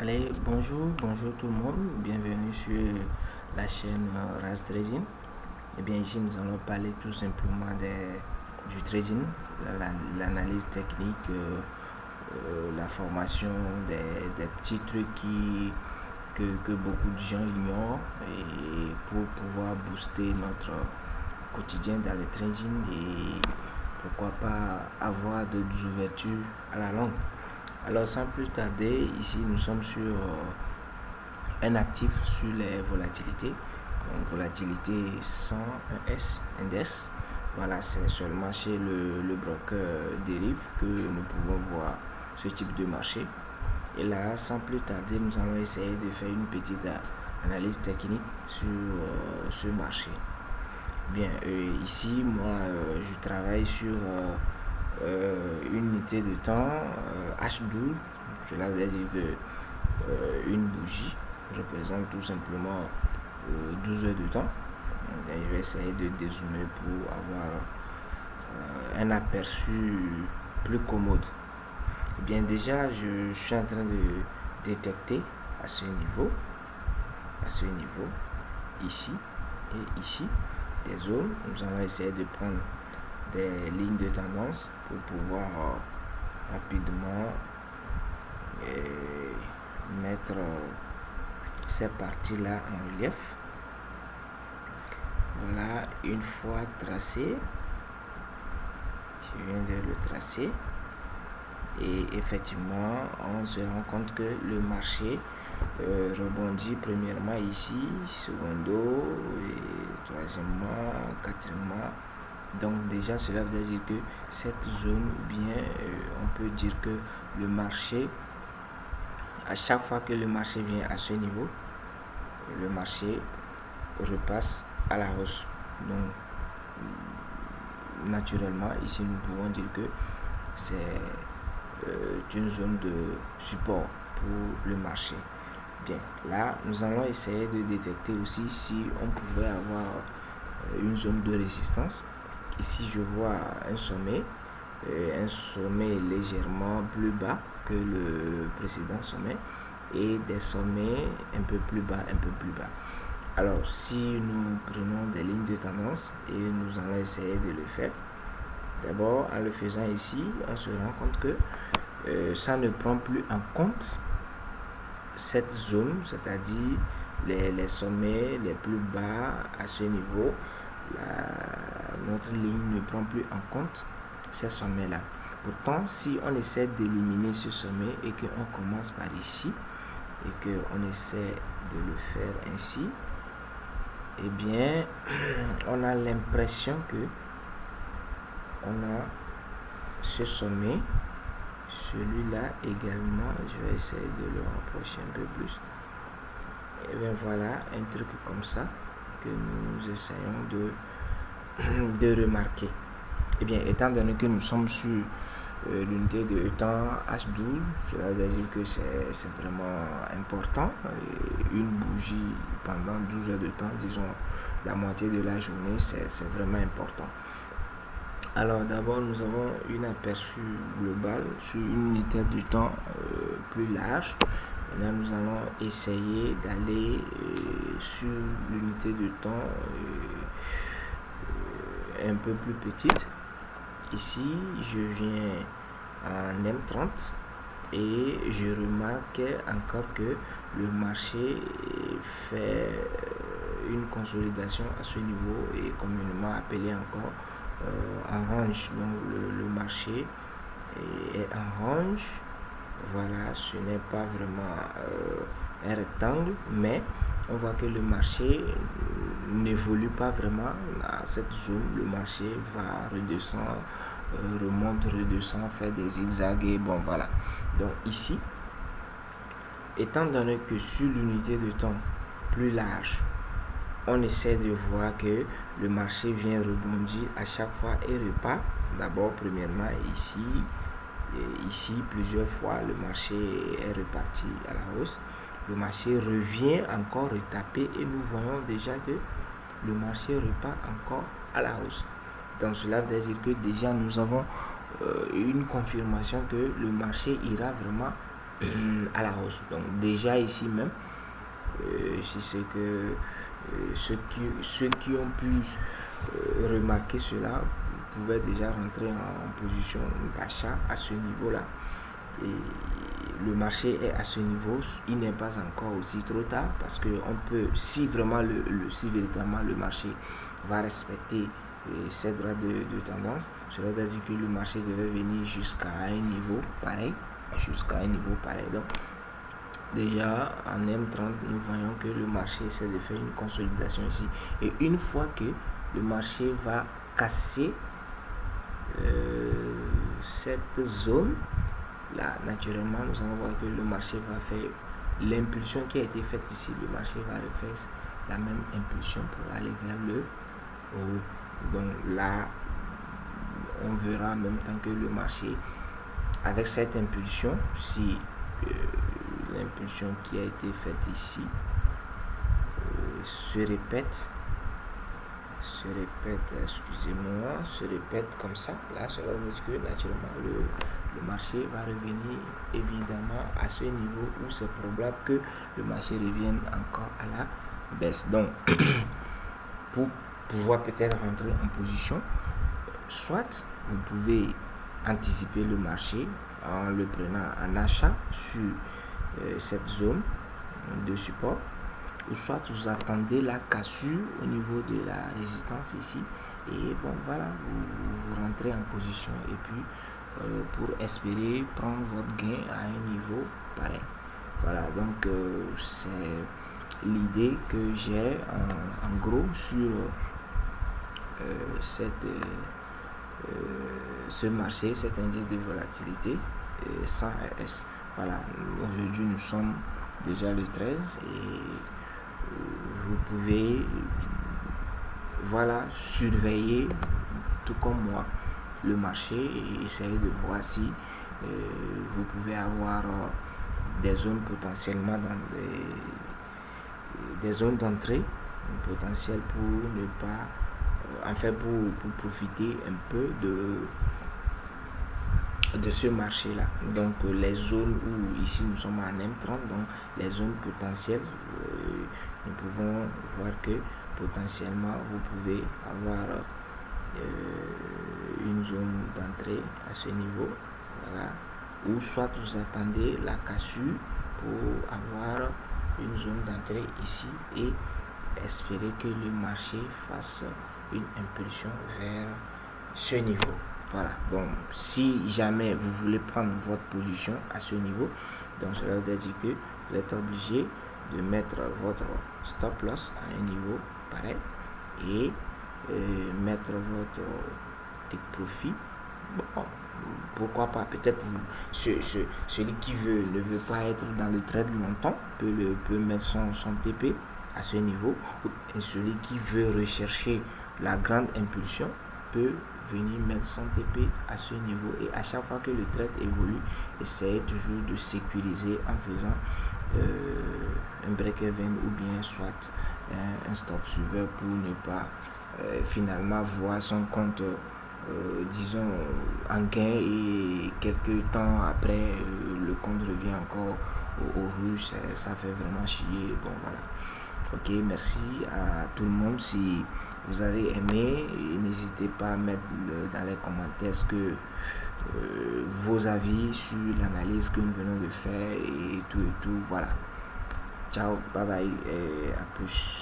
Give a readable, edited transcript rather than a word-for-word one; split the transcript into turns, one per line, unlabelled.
Allez, bonjour tout le monde, bienvenue sur la chaîne Raz Trading. Et bien ici nous allons parler tout simplement du trading, l'analyse technique, la formation des petits trucs que beaucoup de gens ignorent et pour pouvoir booster notre quotidien dans le trading et pourquoi pas avoir d'autres ouvertures à la longue. Alors sans plus tarder, ici nous sommes sur un actif sur les volatilités. Donc volatilité 100 S, index. Voilà, c'est seulement chez le broker dérive que nous pouvons voir ce type de marché. Et là, sans plus tarder, nous allons essayer de faire une petite analyse technique sur ce marché. Bien, ici, moi, je travaille sur une unité de temps H12. Cela veut dire que une bougie représente tout simplement 12 heures de temps. Et je vais essayer de dézoomer pour avoir un aperçu plus commode. Eh bien déjà, je suis en train de détecter à ce niveau, ici et ici, des zones. Nous allons essayer de prendre des lignes de tendance pour pouvoir rapidement mettre ces parties-là en relief. Voilà, une fois tracé, je viens de le tracer et effectivement on se rend compte que le marché rebondit premièrement ici, secondo et troisièmement, quatrièmement. Donc déjà cela veut dire que cette zone, bien on peut dire que le marché, à chaque fois que le marché vient à ce niveau, le marché repasse à la hausse. Donc naturellement ici nous pouvons dire que c'est une zone de support pour le marché. Bien, là nous allons essayer de détecter aussi si on pouvait avoir une zone de résistance. Ici je vois un sommet légèrement plus bas que le précédent sommet et des sommets un peu plus bas. Alors si nous prenons des lignes de tendance et nous allons essayer de le faire, d'abord en le faisant ici, on se rend compte que ça ne prend plus en compte cette zone, c'est-à-dire les sommets les plus bas à ce niveau. Notre ligne ne prend plus en compte ces sommets-là. Pourtant, si on essaie d'éliminer ce sommet et qu'on commence par ici et qu'on essaie de le faire ainsi, eh bien, on a l'impression que on a ce sommet, celui-là également. Je vais essayer de le rapprocher un peu plus. Et bien voilà, un truc comme ça que nous essayons de remarquer. Et bien, étant donné que nous sommes sur l'unité de temps H12, cela veut dire que c'est vraiment important. Une bougie pendant 12 heures de temps, disons la moitié de la journée, c'est vraiment important. Alors d'abord, nous avons une aperçu global sur une unité de temps plus large. Là, nous allons essayer d'aller sur l'unité de temps un peu plus petite. Ici, je viens en M30 et je remarque encore que le marché fait une consolidation à ce niveau et communément appelé encore en range. Donc le marché est en range. Voilà, ce n'est pas vraiment un rectangle, mais on voit que le marché n'évolue pas vraiment à cette zone. Le marché va, redescend, remonte, redescend, fait des zigzags et bon voilà. Donc ici, étant donné que sur l'unité de temps plus large, on essaie de voir que le marché vient rebondir à chaque fois et repart. D'abord, premièrement, ici plusieurs fois, le marché est reparti à la hausse. Le marché revient encore retaper et nous voyons déjà que le marché repart encore à la hausse. Donc cela veut dire que déjà nous avons une confirmation que le marché ira vraiment à la hausse. Donc déjà ici même, je sais que ceux qui ont pu remarquer cela pouvaient déjà rentrer en position d'achat à ce niveau-là. Et le marché est à ce niveau, il n'est pas encore aussi trop tard parce que on peut, si vraiment si véritablement le marché va respecter ces droits de tendance, cela veut dire que le marché devait venir jusqu'à un niveau pareil, Donc, déjà en M30, nous voyons que le marché essaie de faire une consolidation ici. Et une fois que le marché va casser cette zone, là, naturellement, nous allons voir que le marché va faire l'impulsion qui a été faite ici. Le marché va refaire la même impulsion pour aller vers le haut. Donc là, on verra en même temps que le marché, avec cette impulsion, si l'impulsion qui a été faite ici se répète comme ça, là, cela veut dire que naturellement le marché va revenir évidemment à ce niveau où c'est probable que le marché revienne encore à la baisse. Donc, pour pouvoir peut-être rentrer en position, soit vous pouvez anticiper le marché en le prenant en achat sur cette zone de support, ou soit vous attendez la cassure au niveau de la résistance ici, et bon voilà, vous rentrez en position et puis pour espérer prendre votre gain à un niveau pareil. Voilà, donc c'est l'idée que j'ai en gros sur ce marché, cet indice de volatilité 100 RS. Voilà, aujourd'hui nous sommes déjà le 13 et vous pouvez surveiller tout comme moi le marché et essayer de voir si vous pouvez avoir des zones potentiellement dans des zones d'entrée potentielles pour ne pas pour profiter un peu de ce marché là. Donc les zones où ici nous sommes en M30, donc les zones potentielles, nous pouvons voir que potentiellement vous pouvez avoir une zone d'entrée à ce niveau, voilà, ou soit vous attendez la cassure pour avoir une zone d'entrée ici et espérer que le marché fasse une impulsion vers ce niveau. Voilà, donc si jamais vous voulez prendre votre position à ce niveau, donc cela veut dire que vous êtes obligé de mettre votre stop loss à un niveau pareil et mettre votre take profit. Bon, pourquoi pas, peut-être celui qui ne veut pas être dans le trade longtemps peut mettre son TP à ce niveau, et celui qui veut rechercher la grande impulsion peut venir mettre son TP à ce niveau, et à chaque fois que le trade évolue, essayez toujours de sécuriser en faisant un break-even ou bien soit un stop suiveur pour ne pas finalement voir son compte disons en gain et quelques temps après le compte revient encore au rouge. Ça fait vraiment chier. Bon voilà. Ok, merci à tout le monde. Si vous avez aimé, n'hésitez pas à mettre dans les commentaires vos avis sur l'analyse que nous venons de faire et tout. Voilà. Ciao, bye bye et à plus.